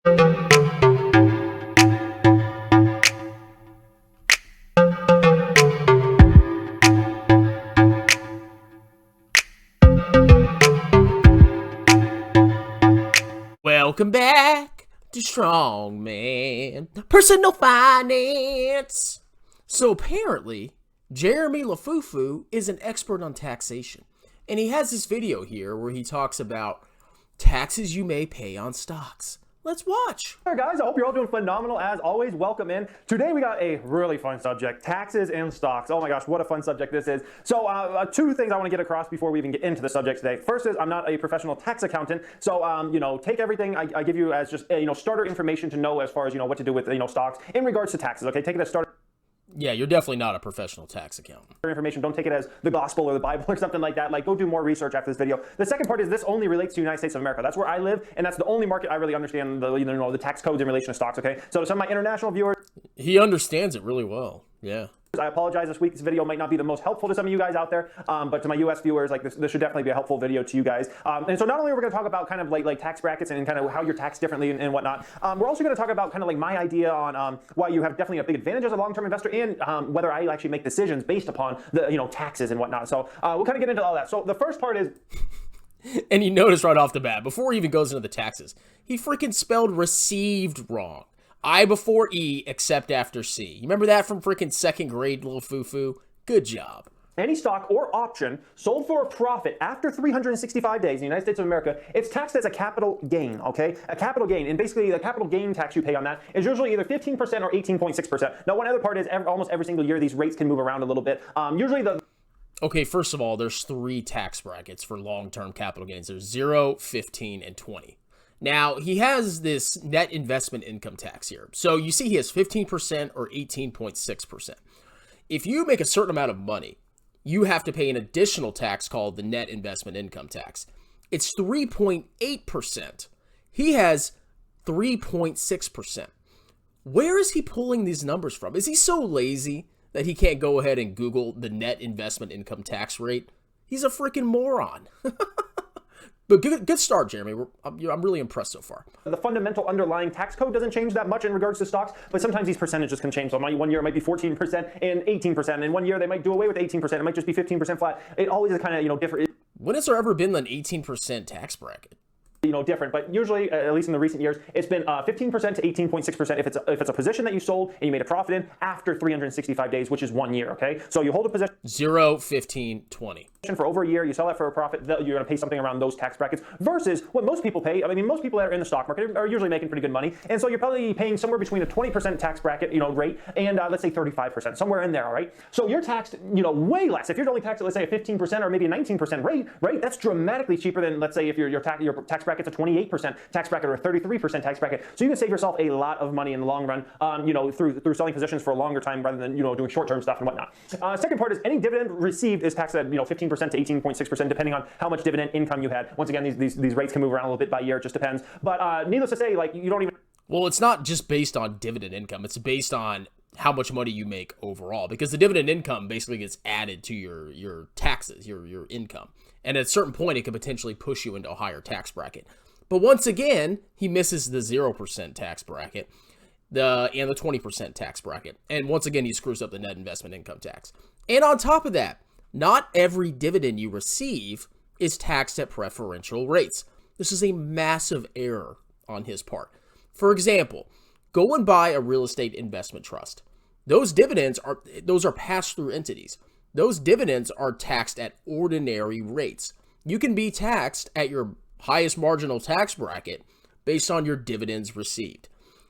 Welcome back to Strongman Personal Finance. So apparently, Jeremy LaFufu is an expert on taxation. And he has this video here where he talks about taxes you may pay on stocks. Let's watch. Hey guys, I hope you're all doing phenomenal. As always, welcome in. Today we got a really fun subject, taxes and stocks. Oh my gosh, what a fun subject this is. So two things I want to get across before we even get into the subject today. First is I'm not a professional tax accountant, so take everything I give you as just starter information to know as far as what to do with stocks in regards to taxes. Okay, take it as starter. Yeah, you're definitely not a professional tax accountant. Information, don't take it as the gospel or the Bible or something like that. Like, go do more research after this video. The second part is this only relates to the United States of America. That's where I live, and that's the only market I really understand the tax codes in relation to stocks. Okay, so some of my international viewers, he understands it really well. Yeah. I apologize, this week's video might not be the most helpful to some of you guys out there, but to my US viewers, like this should definitely be a helpful video to you guys. And so not only are we going to talk about kind of like tax brackets and kind of how you're taxed differently and whatnot, we're also going to talk about kind of like my idea on why you have definitely a big advantage as a long-term investor and whether I actually make decisions based upon the taxes and whatnot. So we'll kind of get into all that. So the first part is, and you notice right off the bat, before he even goes into the taxes, he freaking spelled received wrong. I before E, except after C. You remember that from freaking second grade, little foo-foo? Good job. Any stock or option sold for a profit after 365 days in the United States of America, it's taxed as a capital gain, okay? A capital gain. And basically, the capital gain tax you pay on that is usually either 15% or 18.6%. Now, one other part is almost every single year, these rates can move around a little bit. Usually the... Okay, first of all, there's 3 tax brackets for long-term capital gains. There's 0, 15, and 20. Now, he has this net investment income tax here. So you see he has 15% or 18.6%. If you make a certain amount of money, you have to pay an additional tax called the net investment income tax. It's 3.8%. He has 3.6%. Where is he pulling these numbers from? Is he so lazy that he can't go ahead and Google the net investment income tax rate? He's a freaking moron. But good start, Jeremy. I'm really impressed so far. The fundamental underlying tax code doesn't change that much in regards to stocks, but sometimes these percentages can change. So one year it might be 14% and 18%, and one year they might do away with 18%. It might just be 15% flat. It always is kind of different. When has there ever been an 18% tax bracket? Different, but usually, at least in the recent years, it's been 15% to 18.6% if it's a position that you sold and you made a profit in after 365 days, which is 1 year, okay? So you hold a position 0, 15, 20. For over a year, you sell that for a profit, you're going to pay something around those tax brackets versus what most people pay. I mean, most people that are in the stock market are usually making pretty good money, and so you're probably paying somewhere between a 20% tax bracket, rate, and let's say 35%, somewhere in there, all right? So you're taxed, way less. If you're only taxed at, let's say, a 15% or maybe a 19% rate, right? That's dramatically cheaper than, let's say, if your tax bracket's a 28% tax bracket or a 33% tax bracket. So you can save yourself a lot of money in the long run, through selling positions for a longer time rather than doing short-term stuff and whatnot. Second part is any dividend received is taxed at 15% to 18.6%, depending on how much dividend income you had. Once again, these rates can move around a little bit by year. It just depends. But needless to say, you don't even... Well, it's not just based on dividend income. It's based on how much money you make overall, because the dividend income basically gets added to your taxes, your income. And at a certain point, it could potentially push you into a higher tax bracket. But once again, he misses the 0% tax bracket, and the 20% tax bracket. And once again, he screws up the net investment income tax. And on top of that, not every dividend you receive is taxed at preferential rates. This is a massive error on his part. For example, go and buy a real estate investment trust. Those dividends are pass-through entities. Those dividends are taxed at ordinary rates. You can be taxed at your highest marginal tax bracket based on your dividends received.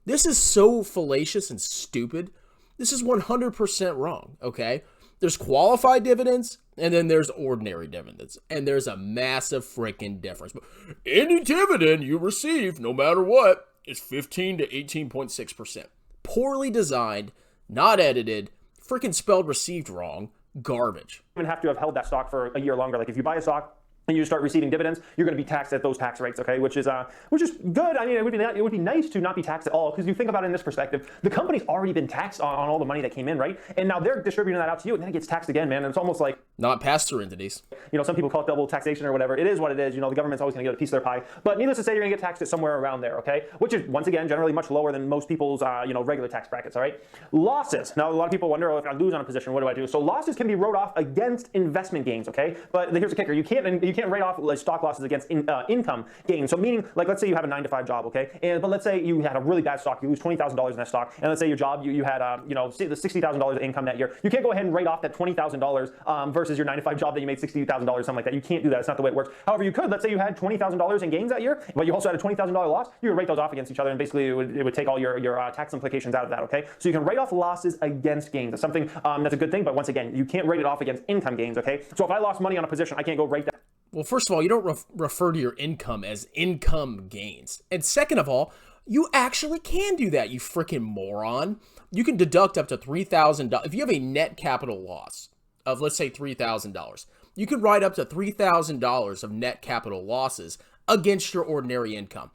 This is so fallacious and stupid. This is 100% wrong, okay? There's qualified dividends, and then there's ordinary dividends. And there's a massive freaking difference. But any dividend you receive, no matter what, is 15 to 18.6%. Poorly designed, not edited, freaking spelled received wrong, garbage. You even have to have held that stock for a year longer. Like if you buy a stock and you start receiving dividends, you're going to be taxed at those tax rates, okay? Which is good. I mean, it would be nice to not be taxed at all, because you think about it in this perspective, the company's already been taxed on all the money that came in, right? And now they're distributing that out to you, and then it gets taxed again, man. And it's almost like Not pass-through entities. Some people call it double taxation or whatever. It is what it is. The government's always going to get a piece of their pie. But needless to say, you're going to get taxed at somewhere around there, okay? Which is, once again, generally much lower than most people's, regular tax brackets, all right? Losses. Now, a lot of people wonder, if I lose on a position, what do I do? So losses can be wrote off against investment gains, okay? But here's the kicker. You can't write off stock losses against income gains. So meaning, like, let's say you have a 9-to-5 job, okay? But let's say you had a really bad stock. You lose $20,000 in that stock. And let's say your job, you had, the $60,000 of income that year. You can't go ahead and write off that $20,000 versus your 9-to-5 job that you made $60,000, something like that. You can't do that. It's not the way it works. However, you could. Let's say you had $20,000 in gains that year, but you also had a $20,000 loss. You would write those off against each other, and basically it would take all your tax implications out of that, okay? So you can write off losses against gains. That's something that's a good thing, but once again, you can't write it off against income gains, okay? So if I lost money on a position, I can't go write that. Well, first of all, you don't refer to your income as income gains. And second of all, you actually can do that, you freaking moron. You can deduct up to $3,000. If you have a net capital loss of, let's say, $3,000, you can write up to $3,000 of net capital losses against your ordinary income.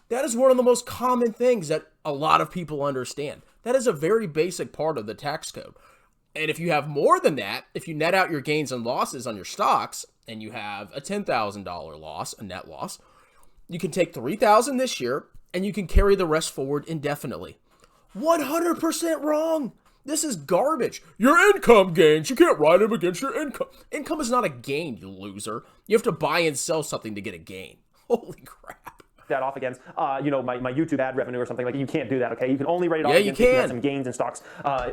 That is one of the most common things that a lot of people understand. That is a very basic part of the tax code. And if you have more than that, if you net out your gains and losses on your stocks and you have a $10,000 loss, a net loss, you can take $3,000 this year and you can carry the rest forward indefinitely. 100% wrong. This is garbage. Your income gains, you can't write them against your income. Income is not a gain, you loser. You have to buy and sell something to get a gain. Holy crap. That off against, my YouTube ad revenue or something. Like, you can't do that, okay? You can only write it off against if you have some gains in stocks.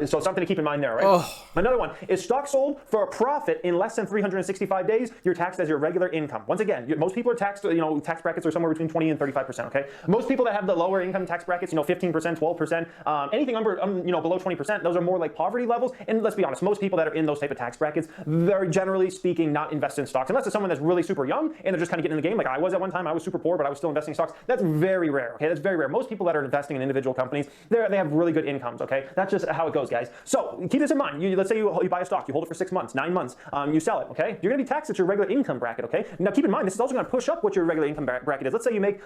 So something to keep in mind there, right? Oh. Another one is stock sold for a profit in less than 365 days. You're taxed as your regular income. Once again, most people are taxed, tax brackets are somewhere between 20 and 35%, okay? Most people that have the lower income tax brackets, 15%, 12%, anything under, below 20%, those are more like poverty levels. And let's be honest, most people that are in those type of tax brackets, they're generally speaking not invested in stocks. Unless it's someone that's really super young and they're just kind of getting in the game. Like I was at one time, I was super poor, but I was still investing in stocks. That's very rare, okay? That's very rare. Most people that are investing in individual companies, they have really good incomes, okay? That's just how it goes, guys. So keep this in mind. Let's say you buy a stock, you hold it for 6 months, 9 months, you sell it, okay? You're gonna be taxed at your regular income bracket, okay? Now keep in mind, this is also gonna push up what your regular income bracket is. Let's say you make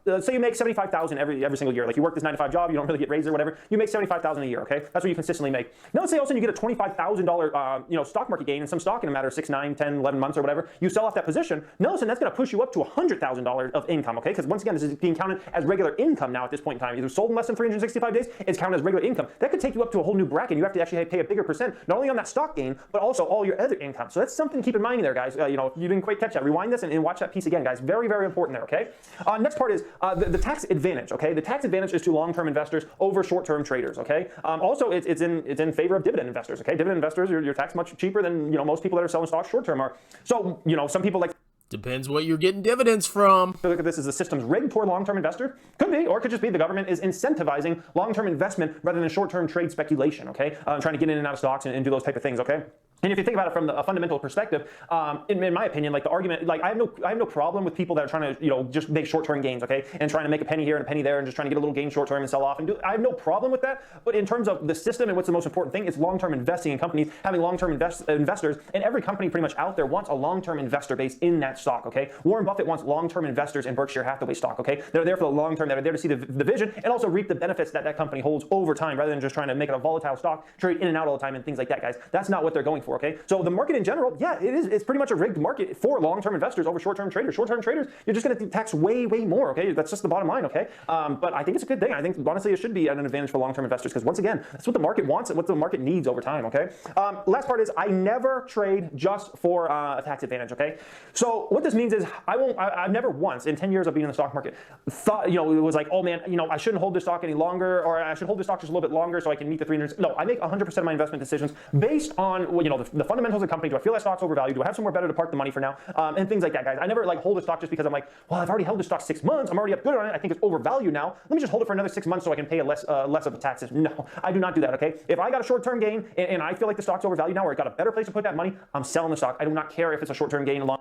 $75,000 every single year. Like you work this 9-to-5 job, you don't really get raises or whatever. You make $75,000 a year, okay? That's what you consistently make. Now let's say all of a sudden you get a $25,000 stock market gain in some stock in a matter of 6, 9, 10, 11 months or whatever. You sell off that position. Now listen, that's gonna push you up to $100,000 of income, okay? Because once again, this is being counted as regular income now at this point in time. Either sold in less than 365 days, it's counted as regular income. That could take you up to a whole new bracket. You have to actually pay a bigger percent, not only on that stock gain, but also all your other income. So that's something to keep in mind there, guys. If you didn't quite catch that, rewind this and watch that piece again, guys. Very, very important there, okay? Next part is the tax advantage, okay? The tax advantage is to long-term investors over short-term traders, okay? Also, it's in favor of dividend investors, okay? Dividend investors, you're taxed much cheaper than, most people that are selling stocks short-term are. So, some people like... Depends what you're getting dividends from. Look at this as the system's rigged toward long-term investor. Could be, or it could just be the government is incentivizing long-term investment rather than short-term trade speculation, okay? Trying to get in and out of stocks and do those type of things, okay? And if you think about it from a fundamental perspective, in my opinion, like the argument, like I have no problem with people that are trying to, just make short-term gains, okay, and trying to make a penny here and a penny there, and just trying to get a little gain short-term and sell off. I have no problem with that. But in terms of the system and what's the most important thing, it's long-term investing in companies, having long-term investors, and every company pretty much out there wants a long-term investor base in that stock, okay. Warren Buffett wants long-term investors in Berkshire Hathaway stock, okay. They're there for the long term. They're there to see the vision and also reap the benefits that company holds over time, rather than just trying to make it a volatile stock, trade in and out all the time and things like that, guys. That's not what they're going for, okay. So the market in general, yeah, it's pretty much a rigged market for long-term investors over short-term traders. Short-term traders, you're just going to tax way more, okay? That's just the bottom line, okay? But I think it's a good thing. I think, honestly, it should be an advantage for long-term investors because, once again, that's what the market wants and what the market needs over time, okay? Last part is I never trade just for a tax advantage, okay? So what this means is I've never once, in 10 years of being in the stock market, thought, it was like, oh, man, I shouldn't hold this stock any longer, or I should hold this stock just a little bit longer so I can meet the 300. No, I make 100% of my investment decisions based on, the fundamentals of the company. Do I feel that stock's overvalued? Do I have somewhere better to park the money for now? And things like that, guys. I never hold a stock just because I'm like, well, I've already held the stock 6 months. I'm already up good on it. I think it's overvalued now. Let me just hold it for another 6 months so I can pay less of the taxes. No, I do not do that, okay? If I got a short-term gain and I feel like the stock's overvalued now or I got a better place to put that money, I'm selling the stock. I do not care if it's a short-term gain or long.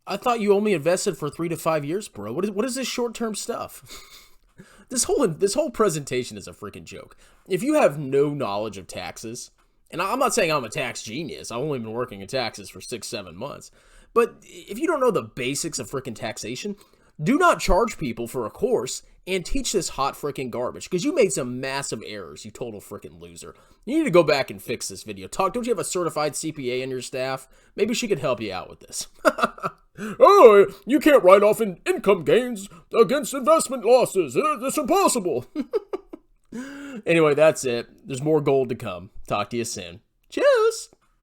I thought you only invested for 3 to 5 years, bro. What is this short-term stuff? This whole presentation is a freaking joke. If you have no knowledge of taxes, and I'm not saying I'm a tax genius. I've only been working in taxes for 6-7 months. But if you don't know the basics of freaking taxation, do not charge people for a course and teach this hot freaking garbage, because you made some massive errors, you total freaking loser. You need to go back and fix this video. Don't you have a certified CPA in your staff? Maybe she could help you out with this. Oh, you can't write off income gains against investment losses. It's impossible. Anyway, that's it. There's more gold to come. Talk to you soon. Cheers.